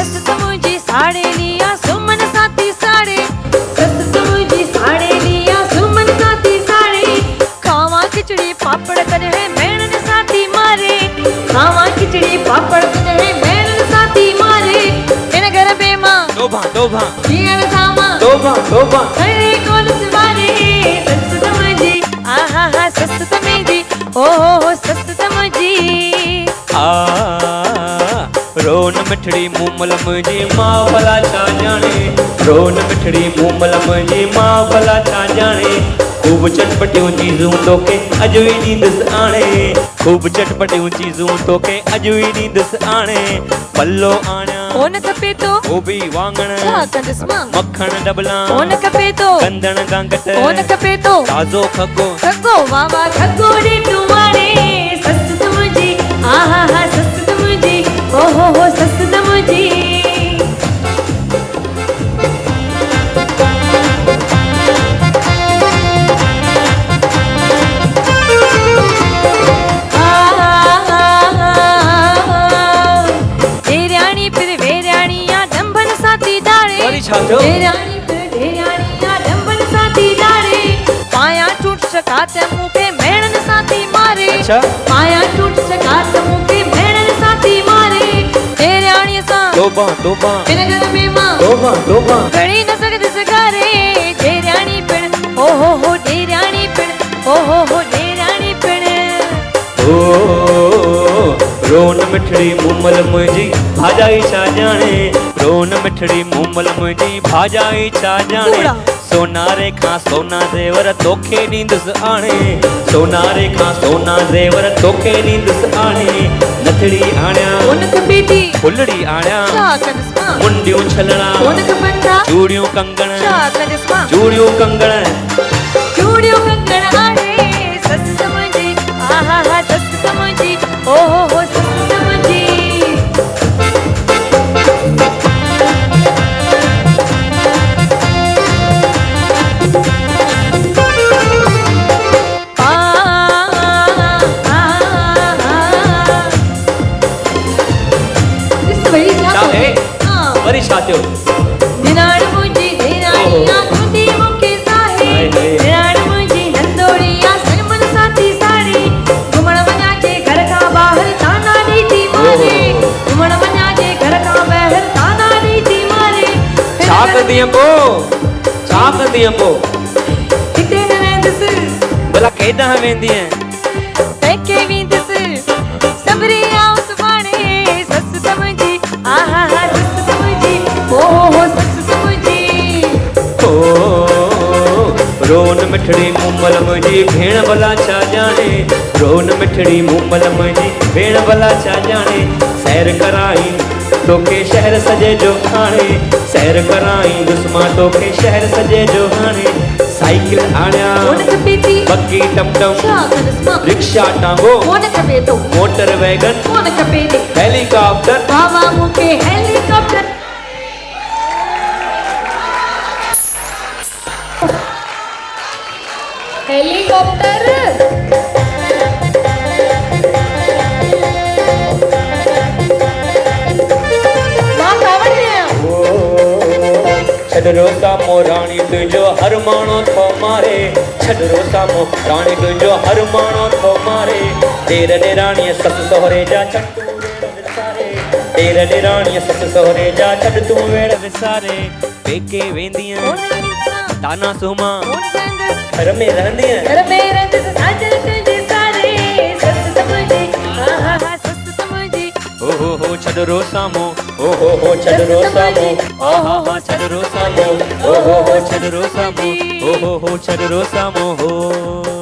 सस मुझी साड़े लिया सुमन साथी साड़े, सस मुझी साड़े लिया सुमन साथी साड़े। खावा खिचड़ी पापड़ करे है मैंने साथी मारे, खावा खिचड़ी पापड़ करे है मैंने साथी मारे। इन घर बेमा डोभा डोभा जीण सामा डोभा डोभा अरे कौन सवारे सस समझी आहा हा सस समझी ओ हो सस समझी। रोन मिठड़ी मूमल मुझी माँ भला छा जाने, रोन मिठड़ी मूमल मुझी माँ भला छा जाने। खूब चटपटियूं चीजूं तोखे अॼु ई ॾींदुसि आणे, खूब चटपटियूं चीजूं तोखे अॼु ई ॾींदुसि आणे। पल्लो आणियां ओन खपे तो गोभी वाङण छा कंदसि मां, मखण डबला ओन खपे तो कंदण गांगट ओन खपे तो ताज़ो खगो खगो वाह वाह खगो रे तू मारे सस तुमजी आहा हा सस तुमजी ओ हो सस तुमजी। ढेरानी पे ढेरानिया डंबन साथी डारे, पाया टूट सका ते मुके मेणन साथी मारे। अच्छा पाया टूट सका ते मुके मेणन साथी मारे। ढेरानी सा डोभा डोभा इन घर में मां डोभा डोभा घड़ी न सकद सगारे। ढेरानी पिण ओ हो ढेरानी पिण ओ हो ढेरानी पिण। रोन मिठड़ी मूमल मुझी भाजाई छा जाने, रोन मिठड़ी मूमल मुझी भाजाई छा जाने। सोनारे खां सोना ज़ेवर तोखे ॾींदुसि आणे, सोनारे खां सोना ज़ेवर तोखे ॾींदुसि आणे। नथड़ी आणियां ओन खपे थी फुलड़ी आणियां छा कंदसि मां, मुंडियूं छलड़ा ओन खपंदा चूड़ियूं कंगण छा कंदसि मां, चूड़ियूं कंगण चूड़ियूं कंगण आणे सस समझी आहा हा सस समझी ओ हो सस समझी। वरी छा थियो? निराण मुंहिंजी ढेराणिया तुंहिंजी मूंखे साहे, निराण मुंहिंजी नंदोड़िया सनमन साथी साड़ी। घुमण वञा जे घर खां ॿाहिरि ताना ॾींदी मारे, घुमण वञा जे घर खां ॿाहिरि ताना ॾींदी मारे। छा कंदीअ पोइ, छा कंदीअ पोइ? किथे न वेंदसि भला केॾां वेंदीअ? पैके वेंदसि सबरी आऊं सुभाणे सस समझी आहा हा सस समझी ओ हो सस समझी। रोन मिठड़ी मूमल मुंहिंजी भेण भला छा जाने, रोन मिठड़ी मूमल मुंहिंजी भेण भला छा जाने। सैर कराई तोखे शहर सजे जो हाणे, सैर कराई दुश्मा तोखे शहर सजे जो हाणे। साइकिल आणियां ओन खपे थी बग्गी टमटम छा कंदसि मां, रिक्शा टांगो ओन खपे तो मोटर वैगन ओन खपे थी हेलीकॉप्टर बाबा मूंखे हेलीकॉप्टर। हेलीकॉप्टर मां कावड़ में छॾरो सामो राणी तुंहिंजो हर माण्हू थो मारे, छॾरो सामो राणी तुंहिंजो हर माण्हू थो मारे। ॾेर ॾेराणीअ ससु सहुरे जा छॾ तूं वेड़ विसारे, ॾेर ॾेराणीअ ससु सहुरे जा छॾ तूं वेड़ विसारे। पेके वेंदीअ ताना सुमा घर में रहंदीअ, घर में रहंदसि साजन तुंहिंजे सारे सस समझी आहा हा सस समझी ओ हो छॾरो सामो ओ हो छॾरो सामो आहा हा छॾरो सामो ओ हो छॾरो सामो ओ हो छॾरो सामो हो।